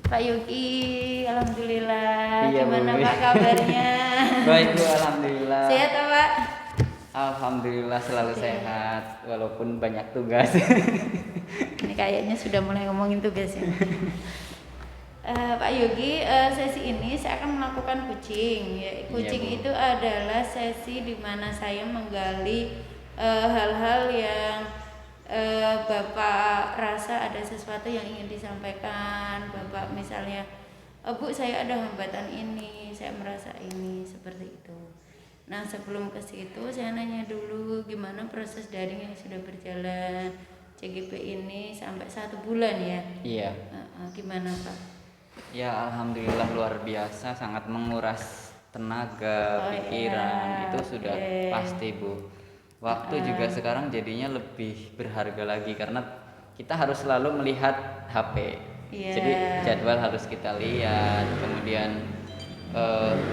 Pak Yogi, alhamdulillah. Iya, Bu. Gimana Pak kabarnya? Baik, Bu, alhamdulillah. Sehat tak, Pak? Alhamdulillah selalu sehat walaupun banyak tugas. Ini kayaknya sudah mulai ngomongin tugas ya. Pak Yogi, sesi ini saya akan melakukan coaching. Coaching Iya, Bu. itu adalah sesi di mana saya menggali hal-hal yang Bapak rasa ada sesuatu yang ingin disampaikan. Bapak misalnya, Bu, saya ada hambatan ini, saya merasa ini, seperti itu. Nah, sebelum ke situ saya nanya dulu gimana proses daring yang sudah berjalan CGP ini sampai 1 bulan ya. Iya. Gimana Pak? Ya, alhamdulillah luar biasa, sangat menguras tenaga, pikiran. Itu sudah pasti, Bu. Waktu juga sekarang jadinya lebih berharga lagi karena kita harus selalu melihat HP. Jadi jadwal harus kita lihat, kemudian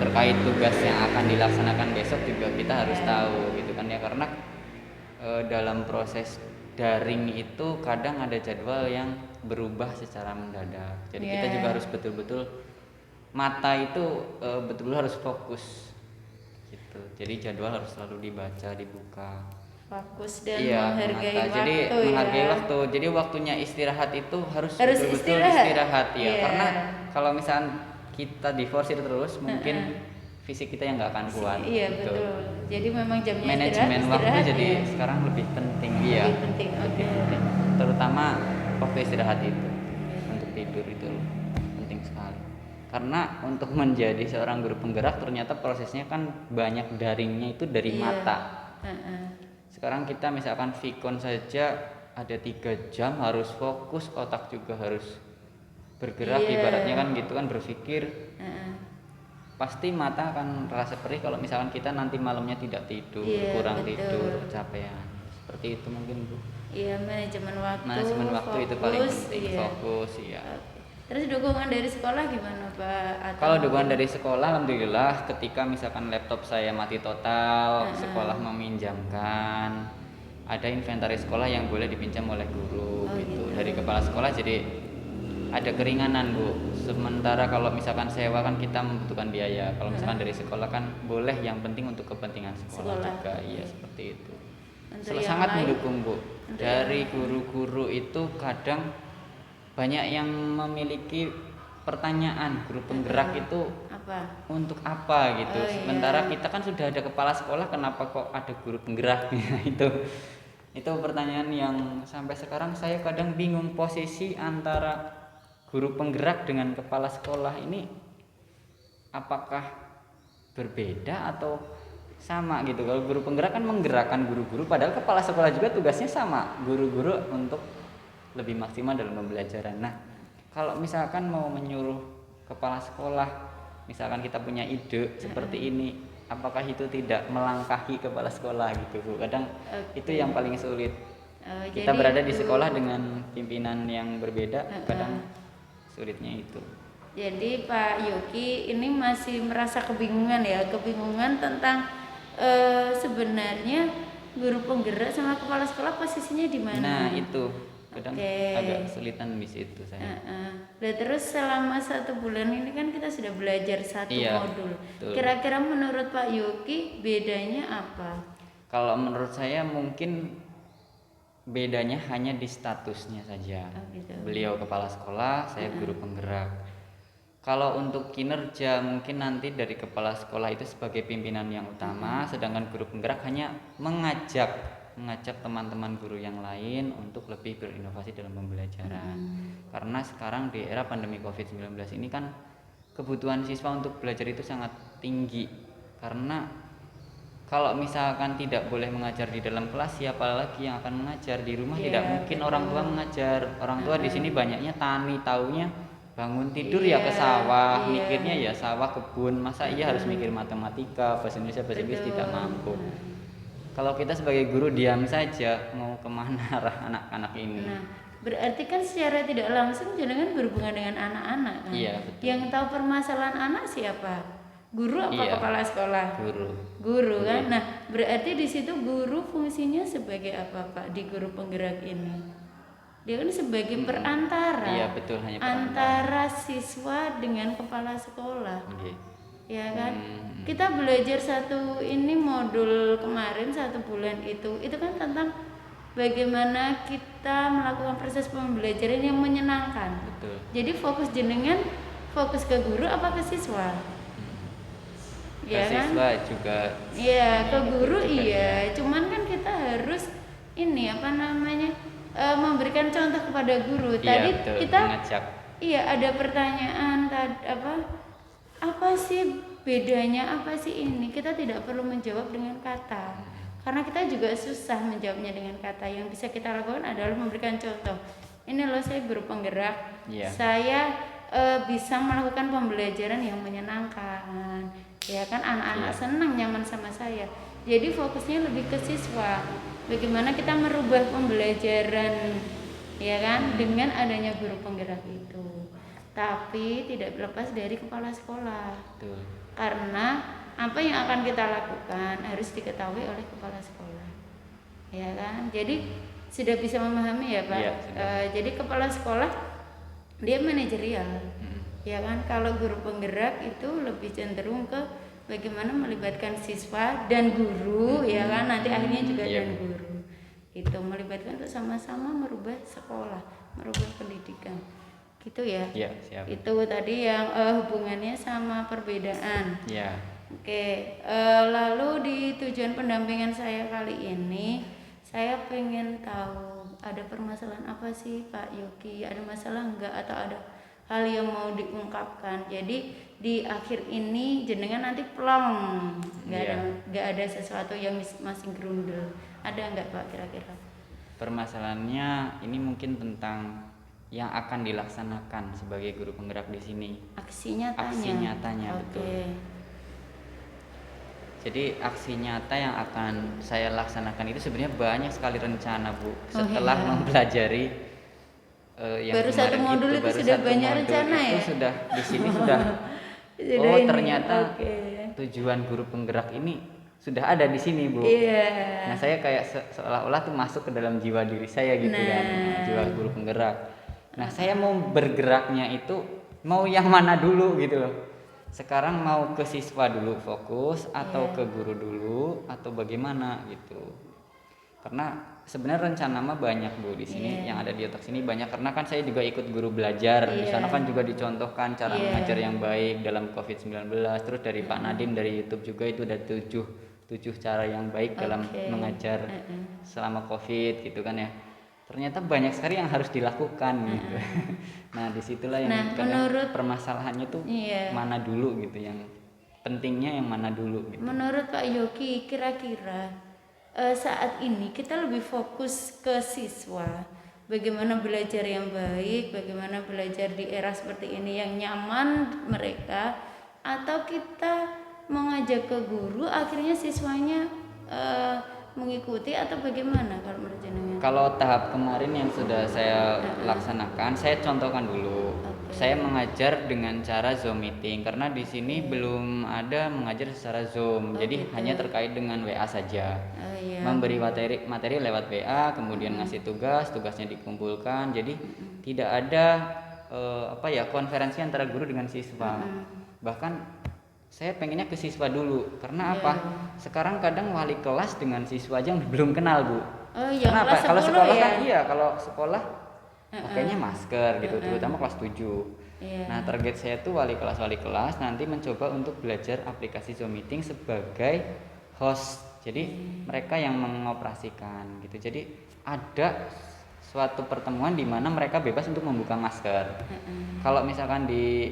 terkait tugas yang akan dilaksanakan besok juga kita harus tahu gitu kan ya, karena dalam proses daring itu kadang ada jadwal yang berubah secara mendadak. Jadi kita juga harus betul-betul mata itu betul-betul harus fokus gitu. Jadi jadwal harus selalu dibaca, dibuka. Fokus dan menghargai waktu. Jadi menghargai waktu. Jadi waktunya istirahat itu harus betul-betul istirahat ya. Karena kalau misalnya kita diforsir terus mungkin fisik kita yang nggak akan kuat. Iya gitu. Betul. Jadi memang jamnya manajemen waktu jadi sekarang lebih penting ya. Lebih penting. Oke. Terutama waktu istirahat itu untuk tidur itu penting sekali. Karena untuk menjadi seorang guru penggerak ternyata prosesnya kan banyak daringnya itu dari mata. Sekarang kita misalkan Vicon saja ada 3 jam harus fokus, otak juga harus bergerak, ibaratnya kan gitu kan, berpikir. Pasti mata akan terasa perih kalau misalkan kita nanti malamnya tidak tidur, kurang tidur, kecapean. Seperti itu mungkin, Bu. Iya, manajemen waktu itu paling penting, fokus ya. Terus dukungan dari sekolah gimana, Pak? Kalau dukungan dari sekolah, alhamdulillah ketika misalkan laptop saya mati total, sekolah meminjamkan, ada inventaris sekolah yang boleh dipinjam oleh guru gitu. Dari kepala sekolah jadi ada keringanan, Bu. Sementara kalau misalkan sewa kan kita membutuhkan biaya. Kalau misalkan dari sekolah kan boleh, yang penting untuk kepentingan sekolah juga. Iya, seperti itu. Sangat mendukung, Bu. Dari guru-guru itu kadang banyak yang memiliki pertanyaan, guru penggerak itu untuk apa gitu. Sementara kita kan sudah ada kepala sekolah, kenapa kok ada guru penggerak? Itu pertanyaan yang sampai sekarang saya kadang bingung, posisi antara guru penggerak dengan kepala sekolah ini apakah berbeda atau sama gitu. Kalau guru penggerak kan menggerakkan guru-guru, padahal kepala sekolah juga tugasnya sama, guru-guru untuk lebih maksimal dalam pembelajaran. Nah, kalau misalkan mau menyuruh kepala sekolah, misalkan kita punya ide seperti ini, apakah itu tidak melangkahi kepala sekolah gitu, Bu? Kadang itu yang paling sulit. Kita berada di sekolah dengan pimpinan yang berbeda, kadang sulitnya itu. Jadi Pak Yogi ini masih merasa kebingungan tentang sebenarnya guru penggerak sama kepala sekolah posisinya di mana? Nah, itu kadang agak kesulitan di situ saya. Terus selama 1 bulan ini kan kita sudah belajar 1 modul. Betul. Kira-kira menurut Pak Yogi bedanya apa? Kalau menurut saya mungkin bedanya hanya di statusnya saja. Beliau kepala sekolah, saya guru penggerak. Kalau untuk kinerja mungkin nanti dari kepala sekolah itu sebagai pimpinan yang utama, sedangkan guru penggerak hanya mengajak teman-teman guru yang lain untuk lebih berinovasi dalam pembelajaran. Karena sekarang di era pandemi COVID-19 ini kan kebutuhan siswa untuk belajar itu sangat tinggi. Karena kalau misalkan tidak boleh mengajar di dalam kelas, siapa lagi yang akan mengajar di rumah? Tidak mungkin orang tua mengajar. Orang tua di sini banyaknya tani, taunya bangun tidur ya ke sawah, mikirnya ya sawah, kebun. Masa iya harus mikir matematika, bahasa Indonesia tidak mampu. Kalau kita sebagai guru diam saja, mau kemana arah anak-anak ini? Nah, berarti kan secara tidak langsung jenengan berhubungan dengan anak-anak kan? Iya, betul. Yang tahu permasalahan anak siapa? Guru apa kepala sekolah? Guru kan? Nah, berarti di situ guru fungsinya sebagai apa, Pak, di guru penggerak ini? Dia kan sebagai perantara. Iya, betul, hanya perantara. Antara siswa dengan kepala sekolah. Oke. Ya kan? Kita belajar ini modul kemarin 1 bulan itu kan tentang bagaimana kita melakukan proses pembelajaran yang menyenangkan. Betul. Jadi fokus jenengan fokus ke guru apa ke siswa? Ke siswa juga. Iya, ke guru juga, iya. Cuman kan kita harus memberikan contoh kepada guru. Tadi betul, kita mengajak. Iya, ada pertanyaan apa sih bedanya, apa sih ini? Kita tidak perlu menjawab dengan kata. Karena kita juga susah menjawabnya dengan kata. Yang bisa kita lakukan adalah memberikan contoh. Ini loh, saya guru penggerak. Saya bisa melakukan pembelajaran yang menyenangkan. Ya kan, anak-anak senang nyaman sama saya. Jadi fokusnya lebih ke siswa. Bagaimana kita merubah pembelajaran, ya kan, dengan adanya guru penggerak itu. Tapi tidak lepas dari kepala sekolah. Betul. Karena apa yang akan kita lakukan harus diketahui oleh kepala sekolah, ya kan. Jadi sudah bisa memahami ya Pak. Ya, jadi kepala sekolah dia manajerial, ya kan. Kalau guru penggerak itu lebih cenderung ke bagaimana melibatkan siswa dan guru, ya kan. Nanti akhirnya juga dan guru itu melibatkan untuk sama-sama merubah sekolah, merubah pendidikan. Gitu ya. Iya, siap. Itu tadi yang hubungannya sama perbedaan. Iya. Oke, lalu di tujuan pendampingan saya kali ini, saya pengen tahu ada permasalahan apa sih Pak Yogi? Ada masalah enggak atau ada hal yang mau diungkapkan? Jadi di akhir ini jenengan nanti plong, nggak ada sesuatu yang masih gerundel. Ada enggak Pak kira-kira? Permasalahannya ini mungkin tentang yang akan dilaksanakan sebagai guru penggerak di sini. Aksi nyatanya. Aksi nyatanya, betul. Jadi aksi nyata yang akan saya laksanakan itu sebenarnya banyak sekali rencana, Bu. Setelah mempelajari yang baru satu modul itu sudah banyak rencana ya? Itu sudah di sini sudah. Ternyata tujuan guru penggerak ini sudah ada di sini, Bu. Iya. Nah, saya kayak seolah-olah tuh masuk ke dalam jiwa diri saya gitu kan, jiwa guru penggerak. Nah, saya mau bergeraknya itu mau yang mana dulu gitu loh. Sekarang mau ke siswa dulu fokus atau ke guru dulu atau bagaimana gitu. Karena sebenarnya rencana mah banyak, Bu, di sini yang ada di otak sini banyak, karena kan saya juga ikut guru belajar. Di sana kan juga dicontohkan cara mengajar yang baik dalam COVID-19. Terus dari Pak Nadim dari YouTube juga itu ada 7 cara yang baik dalam mengajar selama COVID gitu kan ya. Ternyata banyak sekali yang harus dilakukan gitu. Nah, disitulah yang menurut permasalahannya tuh mana dulu gitu, yang pentingnya yang mana dulu gitu. Menurut Pak Yogi, kira-kira saat ini kita lebih fokus ke siswa, bagaimana belajar yang baik, bagaimana belajar di era seperti ini yang nyaman mereka, atau kita mengajak ke guru akhirnya siswanya mengikuti, atau bagaimana kalau menurut jenengan? Kalau tahap kemarin yang sudah saya laksanakan, saya contohkan dulu. Saya mengajar dengan cara Zoom meeting karena di sini belum ada mengajar secara Zoom. Jadi hanya terkait dengan WA saja. Memberi materi lewat WA, kemudian ngasih tugasnya dikumpulkan. Jadi tidak ada konferensi antara guru dengan siswa. Bahkan saya pengennya ke siswa dulu, karena apa? Sekarang kadang wali kelas dengan siswa aja belum kenal, Bu. Kenapa? Kalau sekolah kan kalau sekolah pakainya masker gitu, terutama kelas 7. Nah, target saya tuh wali kelas nanti mencoba untuk belajar aplikasi Zoom meeting sebagai host. Jadi mereka yang mengoperasikan gitu. Jadi ada suatu pertemuan di mana mereka bebas untuk membuka masker. Kalau misalkan di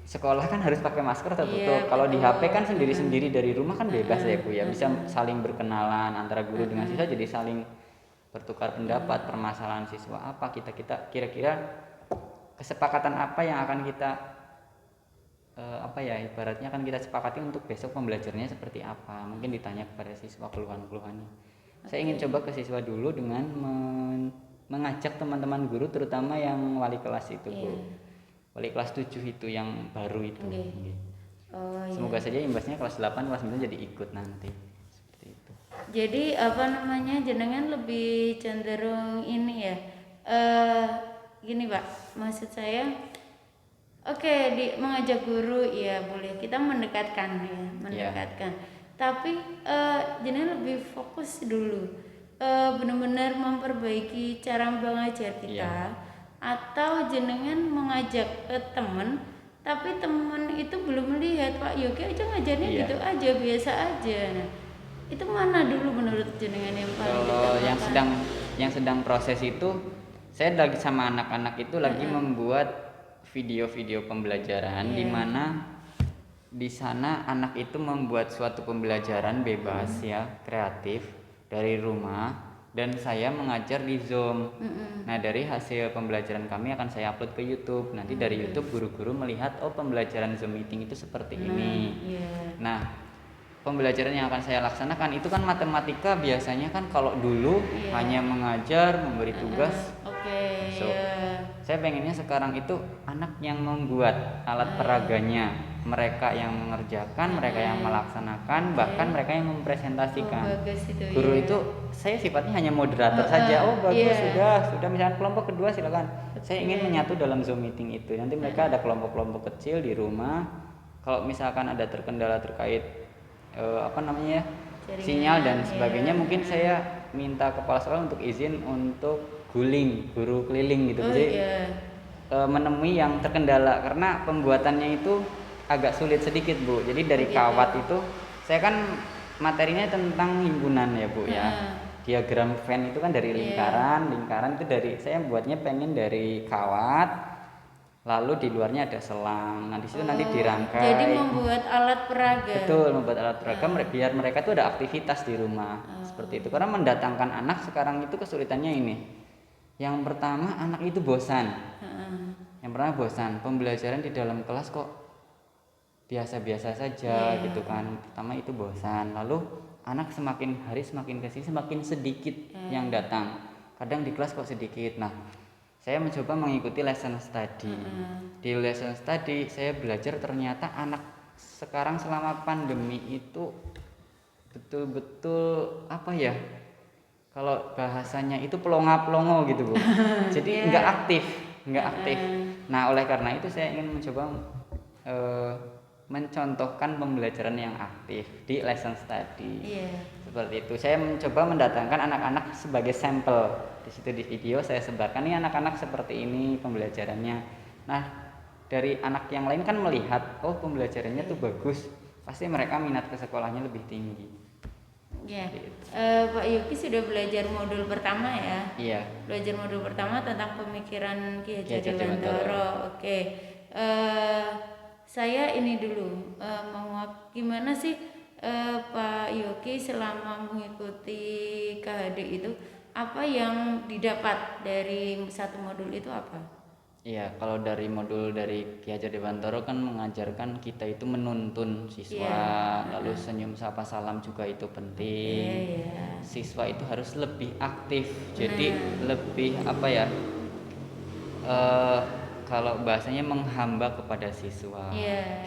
sekolah kan harus pakai masker tertutup. Kalau di HP kan sendiri-sendiri dari rumah kan bebas ya, Bu ya. Bisa saling berkenalan antara guru dengan siswa, jadi saling bertukar pendapat, permasalahan siswa apa, kita kira-kira kesepakatan apa yang akan kita ibaratnya akan kita sepakati untuk besok pembelajarannya seperti apa. Mungkin ditanya kepada siswa keluhan-keluhannya. Saya ingin coba ke siswa dulu dengan mengajak teman-teman guru, terutama yang wali kelas itu, Bu. Wali kelas 7 itu yang baru itu. Semoga saja imbasnya kelas 8, kelas 9 jadi ikut nanti. Seperti itu. Jadi jenengan lebih cenderung ini ya, eh gini Pak, maksud saya oke, mengajak guru ya boleh, kita mendekatkan ya, mendekatkan. Tapi jenengan lebih fokus dulu, benar-benar memperbaiki cara mengajar kita, atau jenengan mengajak ke teman, tapi teman itu belum melihat Pak Yogi aja ngajarnya gitu aja, biasa aja. Nah, itu mana dulu menurut jenengan yang paling Kalau diutamakan? yang sedang proses itu, saya lagi sama anak-anak itu lagi membuat video-video pembelajaran di mana di sana anak itu membuat suatu pembelajaran bebas ya, kreatif dari rumah, dan saya mengajar di Zoom. Nah, dari hasil pembelajaran kami akan saya upload ke YouTube. Nanti dari YouTube guru-guru melihat, oh pembelajaran Zoom meeting itu seperti ini. Nah, pembelajaran yang akan saya laksanakan itu kan matematika, biasanya kan kalau dulu hanya mengajar, memberi tugas. Saya pengennya sekarang itu anak yang membuat alat peraganya, mereka yang mengerjakan, mereka yang melaksanakan, bahkan mereka yang mempresentasikan. Guru itu saya sifatnya hanya moderator saja. Oh bagus, sudah misalnya kelompok kedua silakan. Saya ingin menyatu dalam Zoom meeting itu. Nanti mereka ada kelompok-kelompok kecil di rumah. Kalau misalkan ada terkendala terkait sinyal dan sebagainya, mungkin saya minta kepala sekolah untuk izin untuk guru keliling gitu. Jadi menemui yang terkendala, karena pembuatannya itu agak sulit sedikit Bu. Jadi dari kawat itu, saya kan materinya tentang himpunan ya Bu ya. Diagram Venn itu kan dari lingkaran itu dari saya buatnya pengen dari kawat. Lalu di luarnya ada selang. Nah, di situ nanti dirangkai. Jadi membuat alat peraga. Betul, membuat alat peraga biar mereka tuh ada aktivitas di rumah. Seperti itu. Karena mendatangkan anak sekarang itu kesulitannya ini. Yang pertama, anak itu bosan. Yang pertama bosan, pembelajaran di dalam kelas kok biasa-biasa saja gitu kan. Pertama itu bosan. Lalu anak semakin hari semakin kesini semakin sedikit yang datang. Kadang di kelas kok sedikit. Nah, saya mencoba mengikuti lesson study. Di lesson study saya belajar ternyata anak sekarang selama pandemi itu betul-betul apa ya? Kalau bahasanya itu pelongo-pelongo gitu Bu. Jadi nggak aktif. Nah, oleh karena itu saya ingin mencoba mencontohkan pembelajaran yang aktif di lesson study. Seperti itu. Saya mencoba mendatangkan anak-anak sebagai sampel. Di situ di video saya sebarkan, nih anak-anak seperti ini pembelajarannya. Nah, dari anak yang lain kan melihat, oh pembelajarannya tuh bagus, pasti mereka minat ke sekolahnya lebih tinggi. Pak Yuki sudah belajar modul pertama ya? Iya. Belajar modul pertama tentang pemikiran Ki Hajar Dewantara. Saya ini dulu gimana sih Pak Yuki selama mengikuti KHD itu, apa yang didapat dari satu modul itu apa? Iya, kalau dari modul dari Ki Hajar Dewantara kan mengajarkan kita itu menuntun siswa, lalu senyum sapa salam juga itu penting. Siswa itu harus lebih aktif, jadi lebih kalau bahasanya menghamba kepada siswa,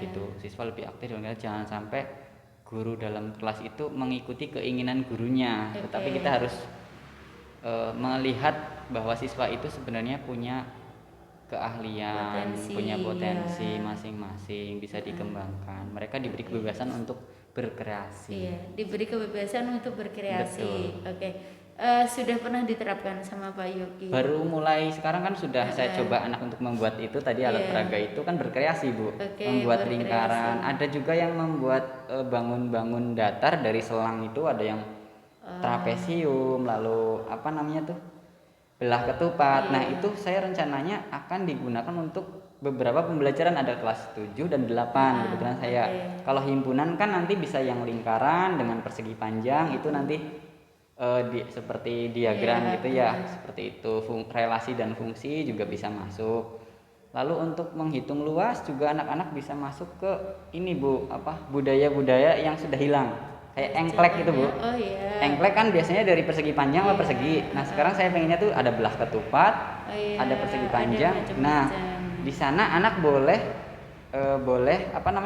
gitu. Siswa lebih aktif, dan jangan sampai guru dalam kelas itu mengikuti keinginan gurunya, tetapi kita harus melihat bahwa siswa itu sebenarnya punya keahlian, punya potensi masing-masing, bisa dikembangkan. Mereka diberi kebebasan untuk berkreasi. Diberi kebebasan untuk berkreasi. Sudah pernah diterapkan sama Pak Yogi? Baru mulai sekarang kan sudah saya coba anak untuk membuat itu tadi alat peraga itu kan berkreasi Bu. Membuat lingkaran. Ada juga yang membuat bangun-bangun datar dari selang itu, ada yang trapesium, lalu belah ketupat. Nah, itu saya rencananya akan digunakan untuk beberapa pembelajaran, ada kelas 7 dan 8 kebetulan saya. Kalau himpunan kan nanti bisa yang lingkaran dengan persegi panjang, itu nanti seperti diagram gitu ya, seperti itu. Relasi dan fungsi juga bisa masuk. Lalu untuk menghitung luas juga anak-anak bisa masuk ke ini Bu, budaya-budaya yang sudah hilang. Kayak engklek gitu Bu. Engklek kan biasanya dari persegi panjang atau persegi. Nah, sekarang saya pengennya tuh ada belah ketupat, ada persegi panjang. Nah, di sana anak boleh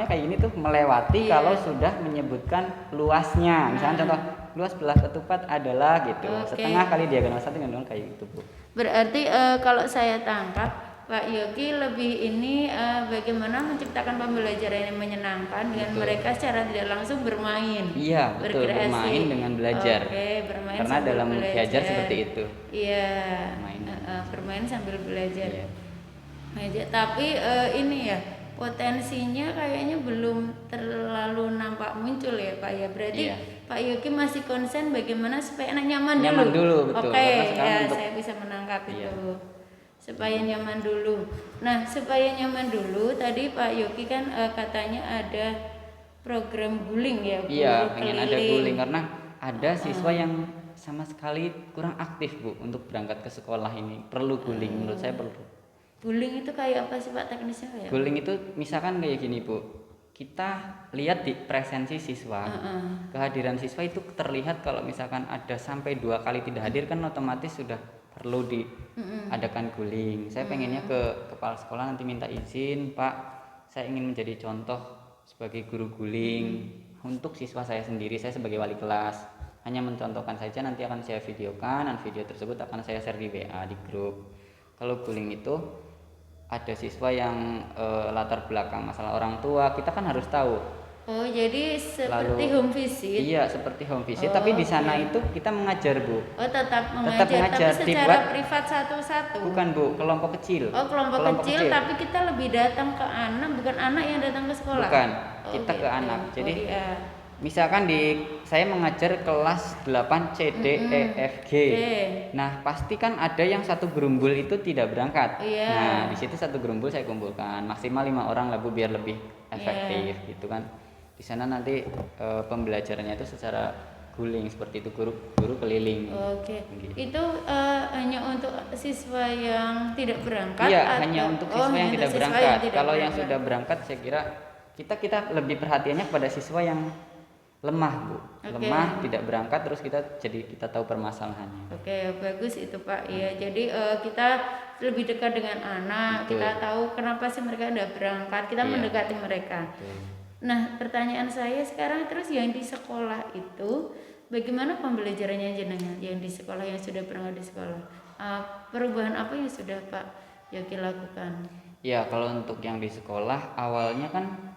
kayak gini tuh melewati kalau sudah menyebutkan luasnya. Misalnya contoh luas belah ketupat adalah gitu. Oke. Setengah kali diagonal 1 dengan kayak gitu, Bu. Berarti kalau saya tangkap Pak Yogi lebih ini bagaimana menciptakan pembelajaran yang menyenangkan dengan Betul. mereka secara tidak langsung bermain. Iya, betul, Berkreasi. bermain dengan belajar. Oke, bermain Karena sambil dalam belajar. belajar seperti itu. Iya, Bermain. bermain sambil belajar. Iya. Tapi ini ya potensinya kayaknya belum terlalu nampak muncul ya Pak ya. Berarti Iya. Pak Yogi masih konsen bagaimana supaya anak nyaman Nyaman dulu, betul. Oke, Karena sekarang ya untuk- saya bisa menangkap Iya. itu. Supaya nyaman dulu. Nah, supaya nyaman dulu tadi Pak Yogi kan katanya ada program guling ya, Iya, guru pengen ada keliling. guling karena ada siswa yang sama sekali kurang aktif, Bu, untuk berangkat ke sekolah ini. Perlu guling, menurut saya perlu. Guling itu kayak apa sih Pak teknisnya ya? Guling itu misalkan kayak gini, Bu. Kita lihat di presensi siswa. Kehadiran siswa itu terlihat kalau misalkan ada sampai 2 kali tidak hadir kan otomatis sudah perlu diadakan guling. Saya pengennya ke kepala sekolah nanti minta izin, Pak, saya ingin menjadi contoh sebagai guru guling untuk siswa saya sendiri. Saya sebagai wali kelas hanya mencontohkan saja, nanti akan saya videokan dan video tersebut akan saya share di WA di grup. Kalau guling itu ada siswa yang latar belakang masalah orang tua, kita kan harus tahu. Oh, jadi seperti home visit. Iya, seperti home visit, tapi di sana itu kita mengajar, Bu. Oh, tetap Tetap mengajar, tapi secara dibuat- privat satu-satu. Bukan, Bu, kelompok kecil. Oh, kelompok kecil, tapi kita lebih datang ke anak, bukan anak yang datang ke sekolah. Bukan, Oh, kita ke gitu. anak. Jadi Oh, iya. misalkan saya mengajar kelas 8 C, D, E, F, G. Oke. Nah, pasti kan ada yang satu gerumbul itu tidak berangkat. Iya. Nah, di situ satu gerumbul saya kumpulkan maksimal 5 orang lah, Bu, biar lebih efektif gitu kan. Di sana nanti pembelajarannya itu secara guling seperti itu, guru keliling. Oke. Gitu. Itu hanya untuk siswa yang tidak berangkat Iya, atau hanya untuk siswa yang hanya tidak untuk siswa berangkat. yang tidak Kalau yang berangkat. sudah berangkat, saya kira kita lebih perhatiannya kepada siswa yang lemah, Bu. Oke. Lemah, tidak berangkat, terus kita tahu permasalahannya. Oke, bagus itu Pak. Iya, jadi kita lebih dekat dengan anak, Betul. kita tahu kenapa sih mereka tidak berangkat, kita Iya. mendekati mereka. Betul. Nah, pertanyaan saya sekarang terus yang di sekolah itu bagaimana pembelajarannya jenengan yang di sekolah yang sudah berangkat di sekolah? Perubahan apa yang sudah Pak Yogi lakukan? Ya, kalau untuk yang di sekolah awalnya kan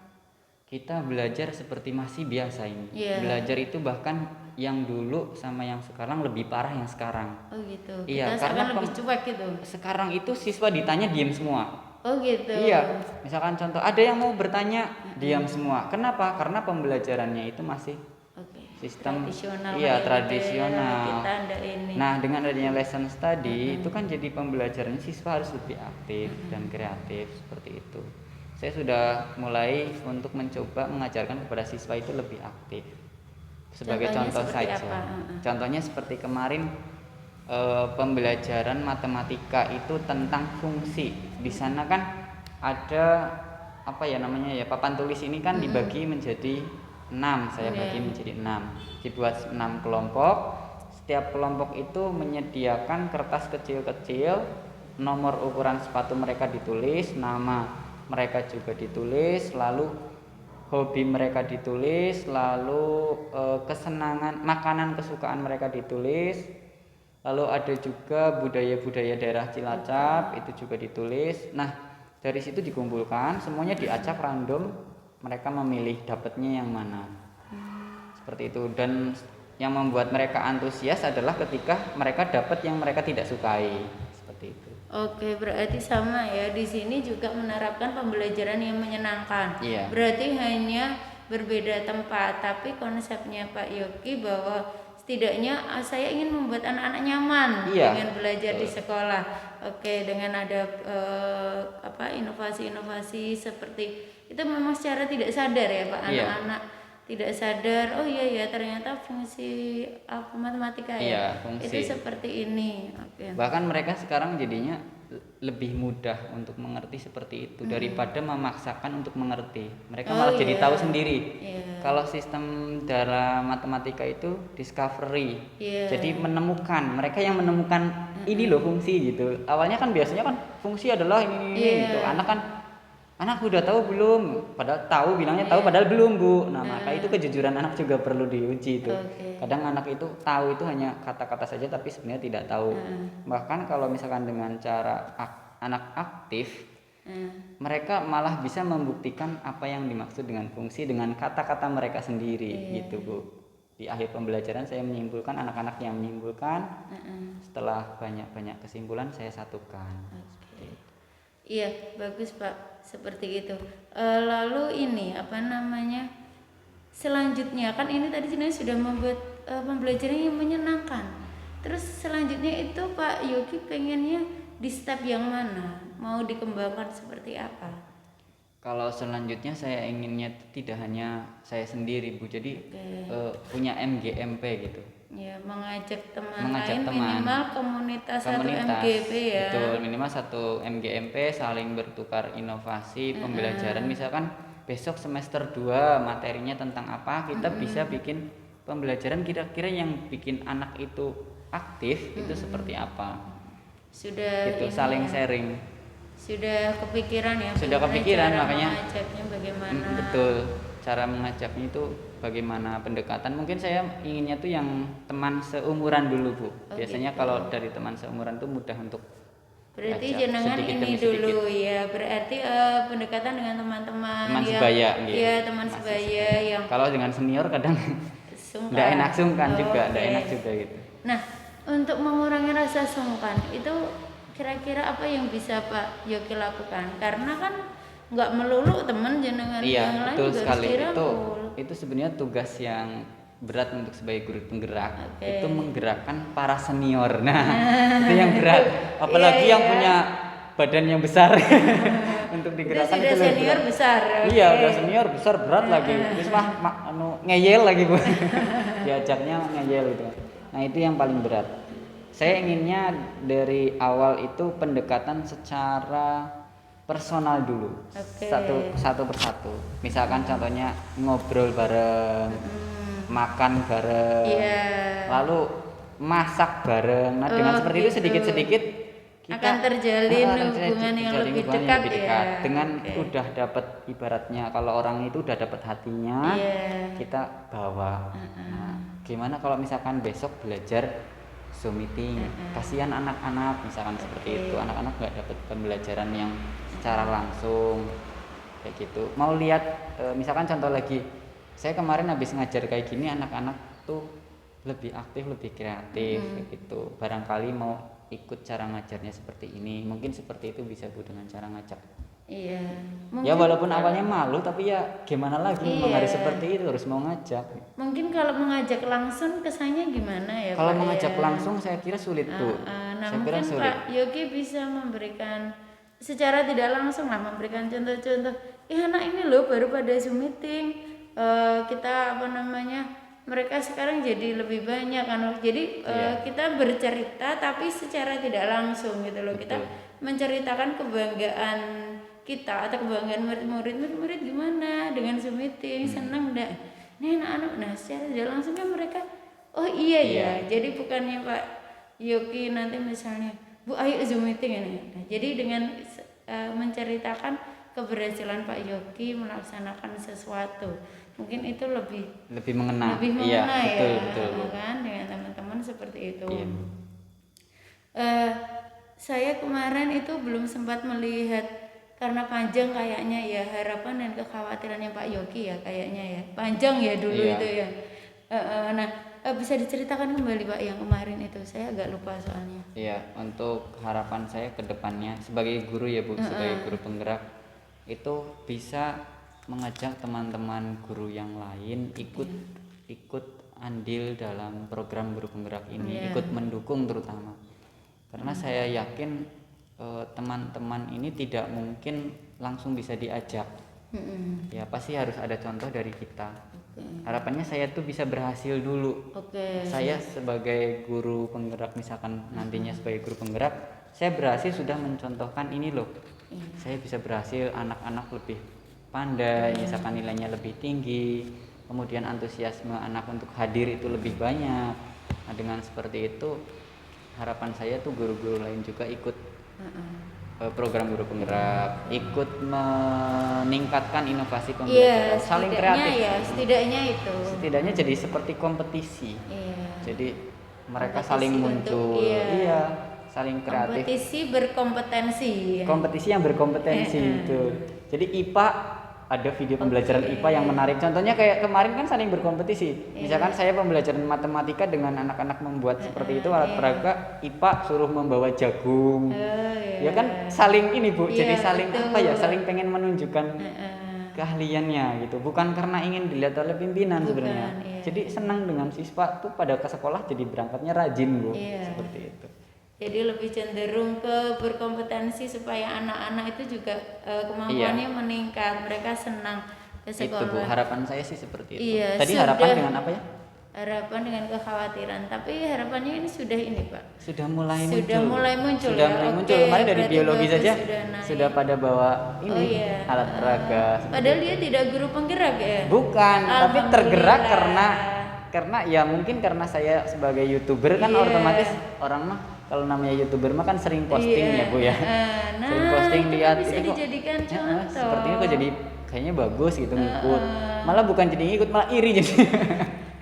kita belajar seperti masih biasa ini. Iya. Belajar itu bahkan yang dulu sama yang sekarang lebih parah yang sekarang. Oh gitu. Iya, Kita karena sekarang lebih cuek gitu. Sekarang itu siswa ditanya diam semua. Oh gitu. Iya, misalkan contoh ada yang mau bertanya diam semua. Kenapa? Karena pembelajarannya itu masih Oke. sistem Tradisional. iya kayak tradisional. gitu ya. Kita ada ini. Nah, dengan adanya lesson study itu kan jadi pembelajarannya siswa harus lebih aktif dan kreatif seperti itu. Saya sudah mulai untuk mencoba mengajarkan kepada siswa itu lebih aktif. Sebagai Contohnya contoh seperti saja. apa? Contohnya seperti kemarin pembelajaran matematika itu tentang fungsi. Di sana kan ada apa ya namanya ya, papan tulis ini kan dibagi menjadi 6. Saya bagi menjadi 6. Dibuat 6 kelompok. Setiap kelompok itu menyediakan kertas kecil-kecil, nomor ukuran sepatu mereka ditulis, nama mereka juga ditulis, lalu hobi mereka ditulis, lalu kesenangan, makanan kesukaan mereka ditulis, lalu ada juga budaya-budaya daerah Cilacap itu juga ditulis. Nah, dari situ dikumpulkan, semuanya diacak random, mereka memilih dapatnya yang mana. Seperti itu. Dan yang membuat mereka antusias adalah ketika mereka dapat yang mereka tidak sukai. Seperti itu. Oke, berarti sama ya. Di sini juga menerapkan pembelajaran yang menyenangkan. Iya. Berarti hanya berbeda tempat, tapi konsepnya Pak Yogi bahwa setidaknya saya ingin membuat anak-anak nyaman Iya. dengan belajar di sekolah. Oke, dengan ada inovasi-inovasi seperti itu memang secara tidak sadar ya Pak, Iya. anak-anak tidak sadar. Oh iya ya, ternyata fungsi matematika ya. Iya, fungsi. Itu seperti ini. Oke. Bahkan mereka sekarang jadinya lebih mudah untuk mengerti seperti itu daripada memaksakan untuk mengerti. Mereka malah jadi tahu sendiri. Iya. Kalau sistem dalam matematika itu discovery. Iya. Jadi menemukan, mereka yang menemukan ini loh fungsi gitu. Awalnya kan biasanya kan fungsi adalah ini Iya. gitu. Anak kan anak udah tahu belum? Padahal tahu, bilangnya tahu padahal belum, Bu. Nah, maka itu kejujuran anak juga perlu diuji itu. Oke. Kadang anak itu tahu itu hanya kata-kata saja tapi sebenarnya tidak tahu. Bahkan kalau misalkan dengan cara anak aktif, mereka malah bisa membuktikan apa yang dimaksud dengan fungsi dengan kata-kata mereka sendiri gitu, Bu. Di akhir pembelajaran saya menyimpulkan, anak-anak yang menyimpulkan, setelah banyak-banyak kesimpulan saya satukan. Iya, bagus Pak, seperti itu. Lalu ini apa namanya? Selanjutnya kan ini tadi sebenarnya sudah membuat pembelajaran yang menyenangkan. Terus selanjutnya itu Pak Yogi pengennya di step yang mana? Mau dikembangkan seperti apa? Kalau selanjutnya saya inginnya tidak hanya saya sendiri, Bu. Jadi punya MGMP gitu. Ya, mengajak teman Mengajak lain teman. minimal komunitas satu MGP ya. Betul, minimal satu MGMP, saling bertukar inovasi pembelajaran. Misalkan besok semester 2 materinya tentang apa, kita bisa bikin pembelajaran kira-kira yang bikin anak itu aktif itu seperti apa. Sudah Gitu, ini saling ya, sharing. sudah kepikiran ya. Sudah bagaimana kepikiran, cara makanya mengajaknya bagaimana. Betul, cara mengajaknya itu bagaimana pendekatan. Mungkin saya inginnya tuh yang teman seumuran dulu, Bu. Biasanya gitu. kalau dari teman seumuran tuh mudah untuk Berarti ngajak jenengan sedikit ini demi dulu sedikit. ya. Berarti pendekatan dengan teman-teman Teman yang sebaya gitu. Iya, teman Masih sebaya yang Kalau dengan senior kadang sungkan. nggak enak sungkan juga, nggak Oke. enak juga gitu. Nah, untuk mengurangi rasa sungkan itu kira-kira apa yang bisa Pak Yogi lakukan? Karena kan nggak melulu teman jenengan Iya, yang lain betul juga harus sekali. dirangkul. Itu sebenarnya tugas yang berat untuk sebagai guru penggerak. Oke. Itu menggerakkan para senior. Nah, itu yang berat. Apalagi Iya, yang iya. punya badan yang besar untuk Itu digerakkan sudah lebih senior berat. besar. Iya, oke. udah senior besar berat lagi. Terus ngeyel lagi, Bu. Diajaknya ngeyel gitu. Nah, itu yang paling berat. Saya inginnya dari awal itu pendekatan secara personal dulu. Oke. Satu persatu. Misalkan contohnya ngobrol bareng, makan bareng. Iya. Lalu masak bareng. Nah, dengan Oh, seperti itu gitu. sedikit-sedikit Akan terjalin hubungan yang lebih dekat ya. Dengan Oke. udah dapat ibaratnya kalau orang itu udah dapat hatinya, Iya. kita bawa. Nah, gimana kalau misalkan besok belajar Zoom meeting? Kasihan anak-anak misalkan seperti itu. Anak-anak nggak dapat pembelajaran yang secara langsung kayak gitu. Mau lihat misalkan contoh lagi, saya kemarin habis ngajar kayak gini, anak-anak tuh lebih aktif, lebih kreatif gitu. Barangkali mau ikut cara ngajarnya seperti ini, mungkin seperti itu bisa, Bu, dengan cara ngajak. Iya. Ya walaupun awalnya malu tapi ya gimana lagi, memang Iya. harus seperti itu, harus mau ngajak. Mungkin kalau mengajak langsung kesannya gimana ya Kalau Pak mengajak ya? langsung saya kira sulit, Bu. Nah Saya kira mungkin sulit. Pak Yogi bisa memberikan secara tidak langsung lah, memberikan contoh-contoh. Anak ini loh baru pada Zoom meeting, kita apa namanya, mereka sekarang jadi lebih banyak kan. Jadi kita bercerita tapi secara tidak langsung gitu loh. Kita menceritakan kebanggaan kita atau kebanggaan murid gimana dengan Zoom meeting, senang enggak? Ini anak-anak, nah secara tidak langsung kan mereka, oh iya ya. Jadi bukannya Pak Yogi nanti misalnya, Bu ayo Zoom meeting ini. Nah, jadi dengan menceritakan keberhasilan Pak Yogi melaksanakan sesuatu, mungkin itu lebih mengena. Iya, betul. kan dengan teman-teman seperti itu. Iya. Saya kemarin itu belum sempat melihat karena panjang kayaknya ya harapan dan kekhawatirannya Pak Yogi ya kayaknya ya panjang ya dulu Iya. itu ya. Nah bisa diceritakan kembali Pak yang kemarin itu, saya agak lupa soalnya. Iya, untuk harapan saya ke depannya sebagai guru ya, Bu, sebagai guru penggerak itu bisa mengajak teman-teman guru yang lain ikut andil dalam program guru penggerak ini, ikut mendukung terutama. Karena saya yakin teman-teman ini tidak mungkin langsung bisa diajak. Ya pasti harus ada contoh dari kita. Harapannya saya tuh bisa berhasil dulu. Saya sebagai guru penggerak, misalkan nantinya sebagai guru penggerak, saya berhasil sudah mencontohkan ini loh. Saya bisa berhasil, anak-anak lebih pandai, misalkan nilainya lebih tinggi, kemudian antusiasme anak untuk hadir itu lebih banyak. Nah dengan seperti itu harapan saya tuh guru-guru lain juga ikut program guru penggerak, ikut meningkatkan inovasi Iya, pembelajaran, saling setidaknya kreatif. ya, setidaknya itu. Setidaknya jadi seperti kompetisi. Iya. Jadi mereka Kompetisi saling untuk, muncul, iya. saling kreatif. Kompetisi berkompetensi. Ya. Kompetisi yang berkompetensi itu. Jadi IPA ada video pembelajaran IPA yang menarik. Contohnya kayak kemarin kan saling berkompetisi. Misalkan saya pembelajaran matematika dengan anak-anak membuat seperti itu alat peraga, IPA suruh membawa jagung. Ya kan saling ini Bu. Iya, jadi saling betul. apa ya? Saling pengen menunjukkan keahliannya gitu. Bukan karena ingin dilihat oleh pimpinan sebenarnya. iya. Jadi senang dengan siswa tuh pada ke sekolah jadi berangkatnya rajin Bu. Iya. Seperti itu. Jadi lebih cenderung ke berkompetensi supaya anak-anak itu juga kemampuannya meningkat, mereka senang ke sekolah. Itu Bu, harapan saya sih seperti itu. Iya, Tadi harapan dengan apa ya? Harapan dengan kekhawatiran, tapi harapannya ini sudah ini Pak. Sudah mulai Sudah muncul. mulai muncul Sudah ya. mulai Oke, muncul. Kemarin dari berarti biologi bagus, saja naik. sudah pada bawa ini alat peraga. Padahal dia tidak guru penggerak ya. Bukan, tapi tergerak Alhamdulillah. karena ya mungkin karena saya sebagai YouTuber kan otomatis orang mah kalau namanya YouTuber mah kan sering posting ya Bu ya. Nah, sering posting itu lihat bisa ini kok dijadikan contoh. seperti ini kok jadi kayaknya bagus gitu ngikut. Malah bukan jadi ngikut, malah iri jadi.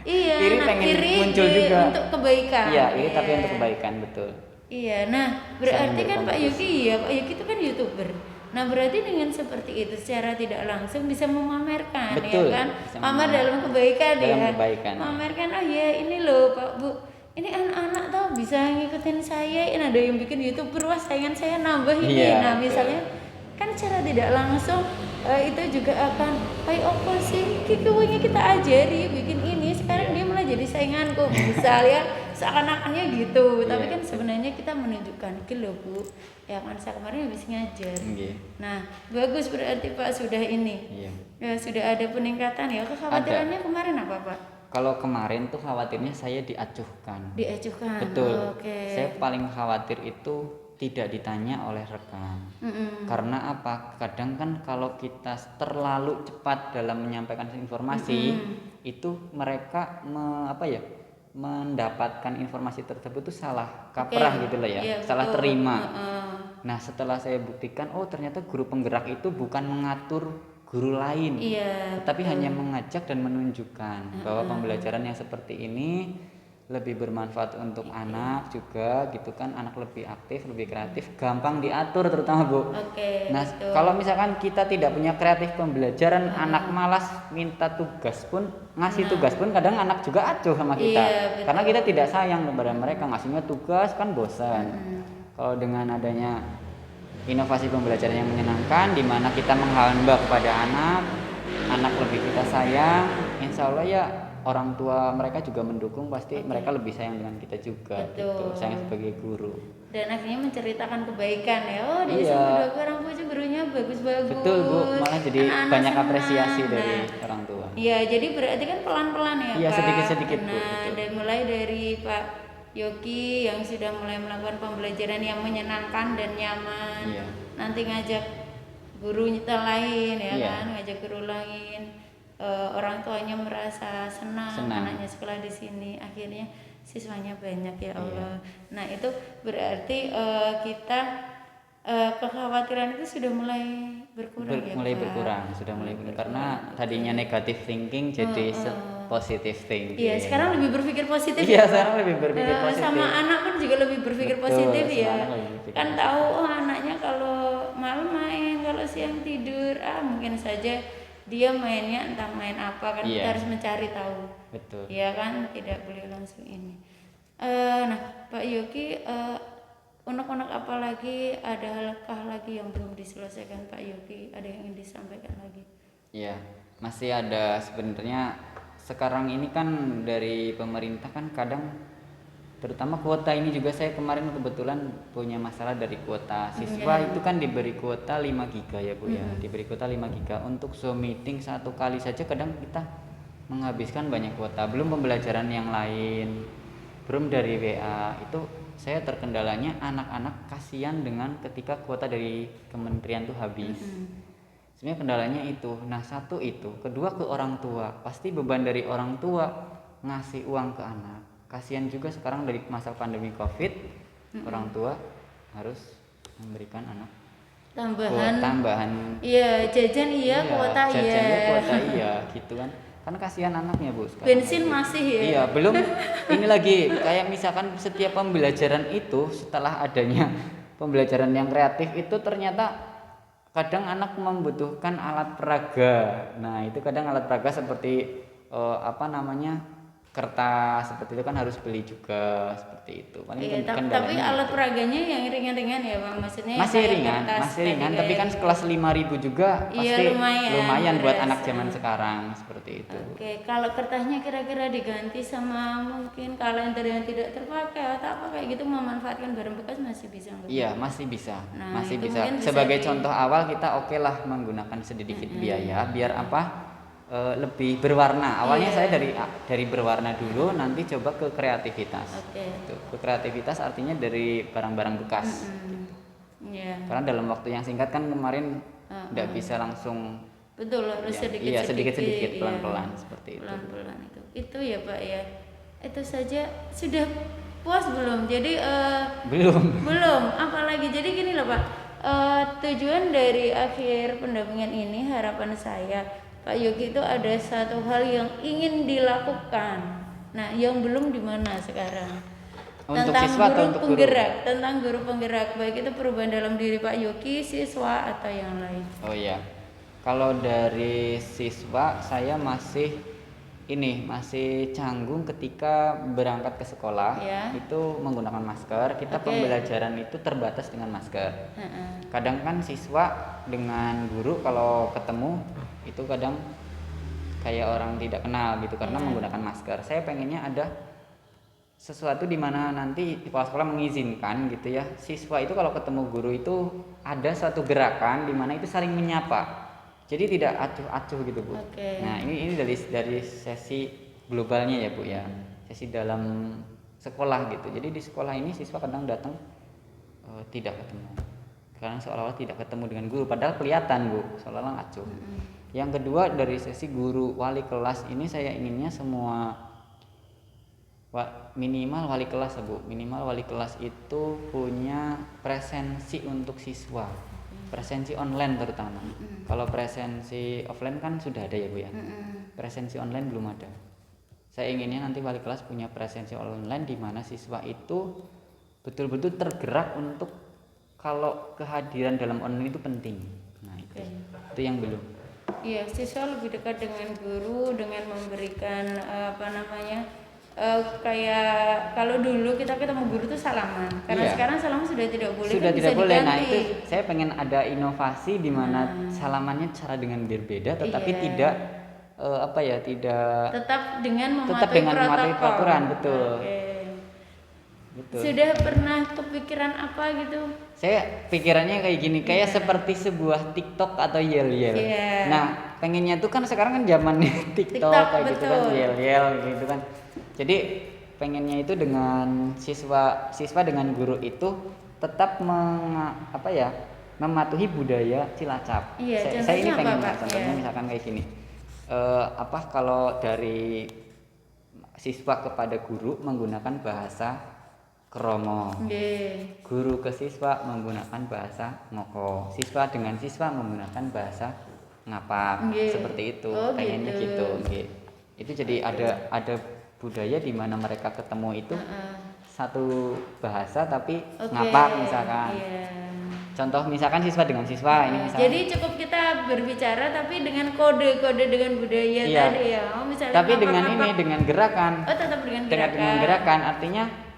Iya, iri pengen muncul juga. untuk kebaikan. Iya, iri tapi untuk kebaikan, betul. Iya, nah berarti kan Pak Yuki Pak Yuki itu kan YouTuber. Nah berarti dengan seperti itu secara tidak langsung bisa memamerkan, Betul, ya kan? bisa Pamer dalam kebaikan dalam ya. kebaikan. Memamerkan, oh ya ini loh Pak Bu, ini anak-anak tuh bisa ngikutin saya. Ini ada yang bikin YouTuber, wah saingan saya nambah ini. Iya, Nah betul. misalnya kan secara tidak langsung itu juga akan, kayak apa sih? Kikunya kita ajari bikin ini, sekarang dia malah jadi sainganku, misal ya. Seakan-akannya gitu, tapi kan sebenarnya kita menunjukkan ke loh Bu, ya kan saya kemarin habis ngajar. Nah bagus berarti Pak sudah ini, ya, sudah ada peningkatan ya. Kekhawatirannya kemarin apa Pak? Kalau kemarin tuh khawatirnya saya diacuhkan. Diacuhkan. Betul. Oke. Saya paling khawatir itu tidak ditanya oleh rekan. Karena apa? Kadang kan kalau kita terlalu cepat dalam menyampaikan informasi, itu mereka mendapatkan informasi tersebut tuh salah kaprah gitu loh ya, Iya, salah betul. terima. Nah setelah saya buktikan, oh ternyata guru penggerak itu bukan mengatur guru lain, tetapi hanya mengajak dan menunjukkan bahwa pembelajaran yang seperti ini lebih bermanfaat untuk anak juga gitu kan, anak lebih aktif, lebih kreatif, gampang diatur terutama Bu. Nah kalau misalkan kita tidak punya kreatif pembelajaran, anak malas minta tugas pun, ngasih tugas pun kadang anak juga acuh sama kita, karena kita tidak sayang kepada mereka, ngasihnya tugas kan bosan. Kalau dengan adanya inovasi pembelajaran yang menyenangkan, di mana kita menghamba kepada anak lebih kita sayang, insya Allah ya orang tua mereka juga mendukung, pasti mereka lebih sayang dengan kita juga. Gitu, sayang sebagai guru. Dan akhirnya menceritakan kebaikan ya, oh dia sama dua orang Bu gurunya bagus-bagus. Betul Bu, malah jadi anak banyak senang. apresiasi dari orang tua. Iya, jadi berarti kan pelan-pelan ya Iya, Pak. sedikit-sedikit Bu. Nah, dan mulai dari Pak Yogi yang sudah mulai melakukan pembelajaran yang menyenangkan dan nyaman. Nanti ngajak guru lain ya kan, ngajak guru lain. Orang tuanya merasa senang anaknya sekolah di sini, akhirnya siswanya banyak ya Allah. Nah itu berarti kita kekhawatiran itu sudah mulai berkurang ya mulai Pak? berkurang, sudah mulai berkurang karena tadinya negative thinking jadi positive thinking. Iya, sekarang lebih berpikir positif. Iya, sekarang lebih berpikir positif. Sama anak pun juga lebih berpikir positif ya. Kan tahu anaknya kalau malam main, kalau siang tidur, mungkin saja dia mainnya entah main apa kan, kita harus mencari tahu. Betul. Ya kan, tidak boleh langsung ini. Nah Pak Yogi, unek-unek apa lagi, ada hal lagi yang belum diselesaikan Pak Yogi, ada yang ingin disampaikan lagi? Iya, masih ada sebenarnya. Sekarang ini kan dari pemerintah kan kadang, terutama kuota ini juga saya kemarin kebetulan punya masalah dari kuota siswa. Itu kan diberi kuota 5 giga ya Bu ya, diberi kuota 5 giga untuk Zoom meeting satu kali saja kadang kita menghabiskan banyak kuota, belum pembelajaran yang lain, belum dari WA. Itu saya terkendalanya anak-anak kasihan dengan ketika kuota dari kementerian tuh habis. Sebenarnya kendalanya itu. Nah satu itu, kedua ke orang tua, pasti beban dari orang tua ngasih uang ke anak. Kasihan juga sekarang dari masa pandemi COVID, orang tua harus memberikan anak tambahan. Iya, jajan iya, kuota iya. Jajannya kuota iya gitu kan. Kan kasihan anaknya Bu sekarang. Bensin masih ya. Iya, belum ini lagi kayak misalkan setiap pembelajaran itu setelah adanya pembelajaran yang kreatif itu ternyata kadang anak membutuhkan alat peraga. Nah, itu kadang alat peraga seperti kertas seperti itu kan harus beli juga seperti itu. Iya, tapi alat peraganya yang ringan-ringan ya Bang, maksudnya masih ringan, tapi kan kelas 5.000 juga pasti lumayan buat anak zaman sekarang seperti itu. Oke, kalau kertasnya kira-kira diganti sama mungkin kalender yang tidak terpakai atau apa kayak gitu, memanfaatkan barang bekas masih bisa nggak? Iya, masih bisa. Masih bisa. Sebagai contoh awal kita oke lah menggunakan sedikit biaya biar apa? Lebih berwarna. Awalnya saya dari berwarna dulu, nanti coba ke kreativitas. Ke kreativitas artinya dari barang-barang bekas. Karena dalam waktu yang singkat kan kemarin nggak bisa langsung. Betul, harus sedikit pelan-pelan seperti itu. Pelan-pelan itu ya Pak ya. Itu saja sudah puas belum? Jadi belum. Apalagi jadi gini loh Pak. Tujuan dari akhir pendampingan ini, harapan saya Pak Yogi itu ada satu hal yang ingin dilakukan. Nah, yang belum di mana sekarang? Untuk tentang siswa guru atau untuk penggerak, tentang guru penggerak, baik itu perubahan dalam diri Pak Yogi, siswa atau yang lain. Oh iya. Kalau dari siswa saya masih canggung ketika berangkat ke sekolah itu menggunakan masker. Kita pembelajaran itu terbatas dengan masker. Kadang kan siswa dengan guru kalau ketemu itu kadang kayak orang tidak kenal gitu karena menggunakan masker. Saya pengennya ada sesuatu di mana nanti kepala sekolah mengizinkan gitu ya, siswa itu kalau ketemu guru itu ada suatu gerakan di mana itu saling menyapa. Jadi tidak acuh-acuh gitu Bu. Nah ini dari sesi globalnya ya Bu ya, sesi dalam sekolah gitu. Jadi di sekolah ini siswa kadang datang tidak ketemu, karena seolah-olah tidak ketemu dengan guru, padahal kelihatan Bu seolah-olah acuh. Yang kedua dari sesi guru wali kelas ini saya inginnya semua minimal wali kelas ya Bu, minimal wali kelas itu punya presensi untuk siswa. Presensi online terutama. Kalau presensi offline kan sudah ada ya Bu ya. Presensi online belum ada. Saya inginnya nanti wali kelas punya presensi online di mana siswa itu betul-betul tergerak untuk kalau kehadiran dalam online itu penting. Nah itu yang belum. Iya, siswa lebih dekat dengan guru dengan memberikan kayak kalau dulu kita ketemu guru tuh salaman, karena sekarang salaman sudah tidak boleh. Sudah tidak boleh. Nah itu saya pengen ada inovasi di mana salamannya cara dengan berbeda, tetapi tidak tetap dengan mematuhi peraturan, betul. Betul. Sudah pernah kepikiran apa gitu? Saya pikirannya kayak gini, kayak seperti sebuah TikTok atau Yel-Yel. Nah, pengennya tuh kan sekarang kan zamannya TikTok kayak gitu kan, Yel-Yel gitu kan. Jadi pengennya itu dengan siswa dengan guru itu tetap mematuhi budaya Cilacap. Saya ini pengen contohnya misalkan kayak gini. Kalau dari siswa kepada guru menggunakan bahasa Kromo, guru ke siswa menggunakan bahasa Ngoko, siswa dengan siswa menggunakan bahasa Ngapak, seperti itu. Pengennya gitu. Itu jadi ada budaya di mana mereka ketemu itu satu bahasa tapi Ngapak misalkan. Contoh misalkan siswa dengan siswa ini misalkan. Jadi cukup kita berbicara tapi dengan kode-kode dengan budaya tadi ya. Misalnya tapi dengan gerakan. Tetap dengan gerakan artinya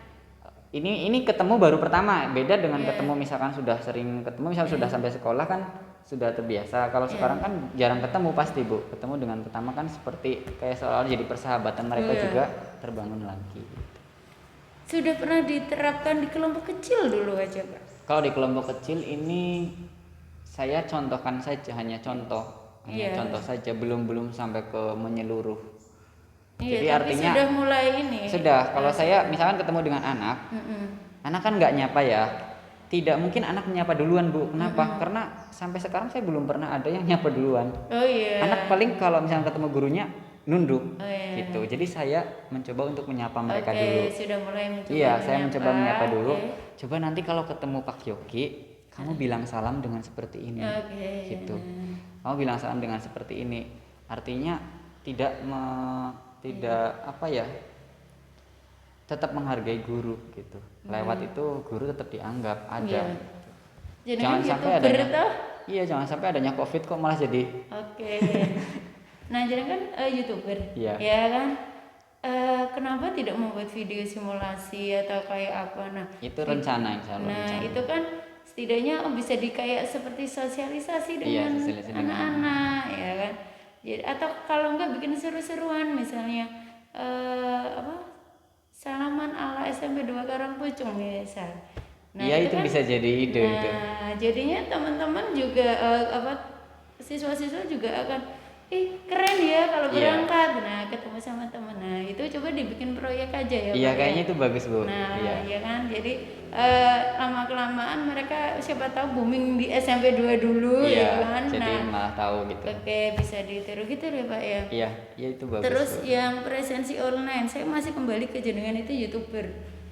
ini ketemu baru pertama, beda dengan ketemu misalkan sudah sering ketemu, misalkan sudah sampai sekolah kan sudah terbiasa. Kalau sekarang kan jarang ketemu pasti Bu. Ketemu dengan pertama kan seperti kayak seolah jadi persahabatan mereka juga terbangun lagi. Sudah pernah diterapkan di kelompok kecil dulu aja Pak? Kalau di kelompok kecil ini saya contohkan saja, hanya contoh saja, belum sampai ke menyeluruh. Jadi artinya sudah mulai ini. Sudah. Kalau saya misalkan ketemu dengan anak, anak kan nggak nyapa ya. Tidak mungkin anak menyapa duluan Bu. Kenapa? Karena sampai sekarang saya belum pernah ada yang nyapa duluan. Anak paling kalau misalnya ketemu gurunya nunduk, gitu. Jadi saya mencoba untuk menyapa mereka dulu. Sudah mulai mencoba. Iya, saya mencoba menyapa dulu. Coba nanti kalau ketemu Pak Yogi, kamu bilang salam dengan seperti ini, gitu. Kamu bilang salam dengan seperti ini, artinya tidak apa ya, tetap menghargai guru gitu. Lewat itu guru tetap dianggap ada. Jadi Jangan kan sampai YouTuber adanya, tuh. iya jangan sampai adanya COVID kok malah jadi. Nah jadi kan YouTuber, Iya. ya kan. Kenapa tidak membuat video simulasi atau kayak apa? Nah Itu rencana, insya Allah. Nah itu kan setidaknya bisa kayak seperti sosialisasi dengan sosialisasi dengan anak-anak, ya kan. Jadi atau kalau enggak bikin seru-seruan, misalnya apa, salaman ala SMP 2 Karangpucung misal. Nah Iya itu kan, bisa jadi ide itu. nah jadinya teman-teman juga apa, siswa-siswa juga akan keren ya kalau berangkat. Nah ketemu sama temen, nah itu coba dibikin proyek aja ya. Iya Pak, kayaknya ya? itu bagus Bu. Nah Iya. ya kan, jadi lama kelamaan mereka siapa tahu booming di SMP 2 dulu, Iya, ya kan. jadi Nah malah tahu gitu. oke, bisa ditiru gitu ya Pak ya. Iya itu bagus. Terus Bu. yang presensi online, saya masih kembali ke jenengan itu YouTuber.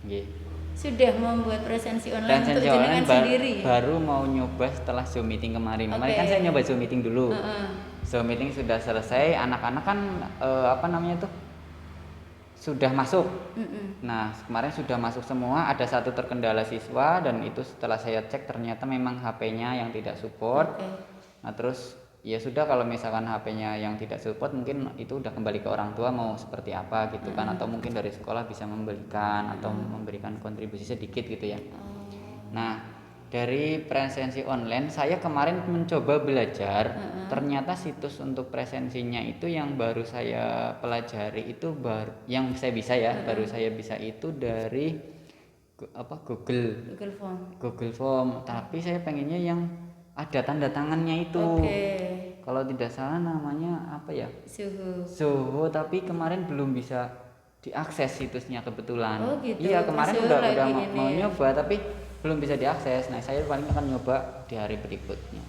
Nggih. Sudah membuat presensi online Presensi untuk jenengan online sendiri. baru mau nyoba setelah Zoom meeting kemarin. Kemarin kan saya nyoba Zoom meeting dulu. Zoom meeting sudah selesai, anak-anak kan apa namanya tuh sudah masuk. Nah kemarin sudah masuk semua, ada satu terkendala siswa dan itu setelah saya cek ternyata memang HP-nya yang tidak support. Nah terus ya sudah, kalau misalkan HP-nya yang tidak support mungkin itu udah kembali ke orang tua mau seperti apa gitu kan, atau mungkin dari sekolah bisa membelikan atau memberikan kontribusi sedikit gitu ya. Nah dari presensi online saya kemarin mencoba belajar, ternyata situs untuk presensinya itu yang baru saya pelajari itu yang saya bisa ya, baru saya bisa itu dari Google Form, tapi saya pengennya yang ada tanda tangannya itu. Kalau tidak salah namanya apa ya? Zoho, tapi kemarin belum bisa diakses situsnya kebetulan. Iya, kemarin udah mau nyoba tapi belum bisa diakses. Nah, saya paling akan nyoba di hari berikutnya.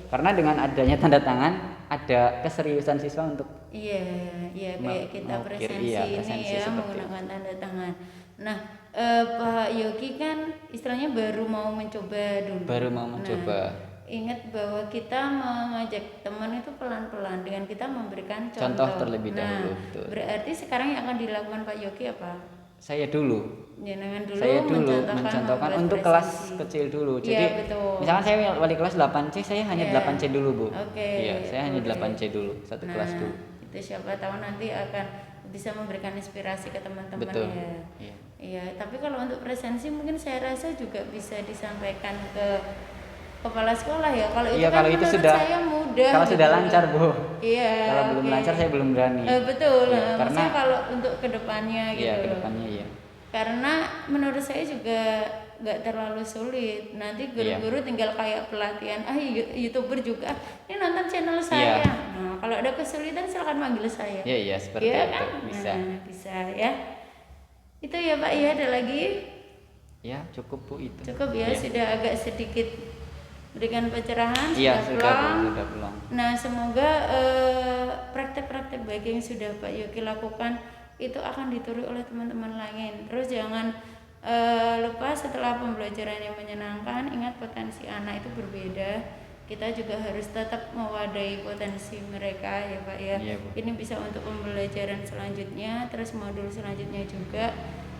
Karena dengan adanya tanda tangan ada keseriusan siswa untuk kayak kita presensi ini ya, menggunakan tanda tangan. Nah, Pak Yogi kan istilahnya baru mau mencoba dulu. Ingat bahwa kita mengajak teman itu pelan-pelan dengan kita memberikan contoh terlebih dahulu. Berarti sekarang yang akan dilakukan Pak Yogi apa? Saya dulu mencontohkan untuk kelas kecil dulu. Jadi misalkan saya wali kelas 8C, saya hanya 8C dulu Bu. Iya, saya hanya 8C dulu, satu kelas dulu. Itu siapa tahu nanti akan bisa memberikan inspirasi ke teman-teman ya. Iya, tapi kalau untuk presensi mungkin saya rasa juga bisa disampaikan ke kepala sekolah ya. Kalau itu kan itu sudah saya mudah. Kalau sudah lancar Bu. Iya. Kalau belum lancar saya belum berani. Betul. Karena kalau untuk kedepannya gitu. Iya, kedepannya iya. Karena menurut saya juga nggak terlalu sulit. Nanti guru-guru tinggal kayak pelatihan. YouTuber juga. Ini nonton channel saya. Nah, kalau ada kesulitan silakan manggil saya. Iya seperti itu. Kan? Bisa. Bisa ya. Itu ya Pak ya, ada lagi? Ya cukup Bu itu. Cukup ya. Sudah agak sedikit berikan pencerahan, sudah pulang. Nah semoga praktek-praktek baik yang sudah Pak Yogi lakukan itu akan ditiru oleh teman-teman lain. Terus jangan lupa setelah pembelajaran yang menyenangkan, ingat potensi anak itu berbeda. Kita juga harus tetap mewadahi potensi mereka ya Pak ya. Ini bisa untuk pembelajaran selanjutnya, terus modul selanjutnya juga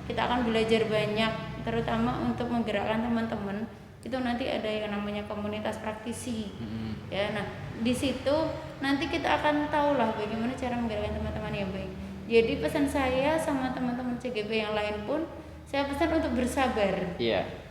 kita akan belajar banyak, terutama untuk menggerakkan teman-teman. Itu nanti ada yang namanya komunitas praktisi. Ya, nah di situ nanti kita akan tahu lah bagaimana cara menggerakkan teman-teman yang baik. Jadi pesan saya sama teman-teman CGP yang lain pun, saya pesan untuk bersabar.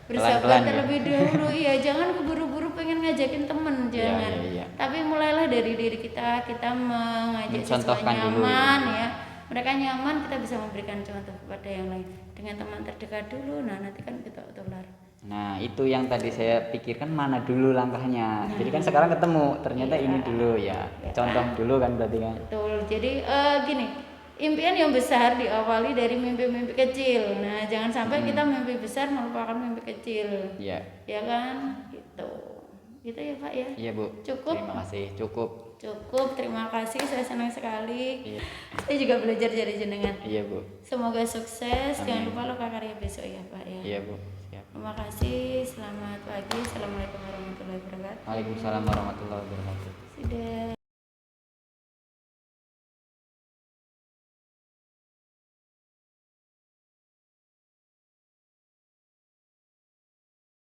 Bersabar terlebih dahulu. Jangan keburu-buru pengen ngajakin temen, jangan. Tapi mulailah dari diri kita mengajak siswa nyaman ya. Mereka nyaman, kita bisa memberikan contoh kepada yang lain. Dengan teman terdekat dulu, nah nanti kan kita tular. Nah itu yang tadi saya pikirkan, mana dulu langkahnya. Jadi kan sekarang ketemu, ternyata ini dulu ya. Contoh dulu kan berarti kan. Betul, jadi gini, impian yang besar diawali dari mimpi-mimpi kecil. Nah jangan sampai kita mimpi besar melupakan mimpi kecil. Ya kan, gitu. Gitu ya Pak ya. Iya Bu. Cukup. Terima kasih, cukup, terima kasih, saya senang sekali. Saya juga belajar dari jenengan. Iya Bu. Semoga sukses. Amin. Jangan lupa loka karya besok ya Pak ya. Iya Bu. Siap. Terima kasih, selamat pagi, assalamualaikum warahmatullahi wabarakatuh. Waalaikumsalam warahmatullahi wabarakatuh. Sudah.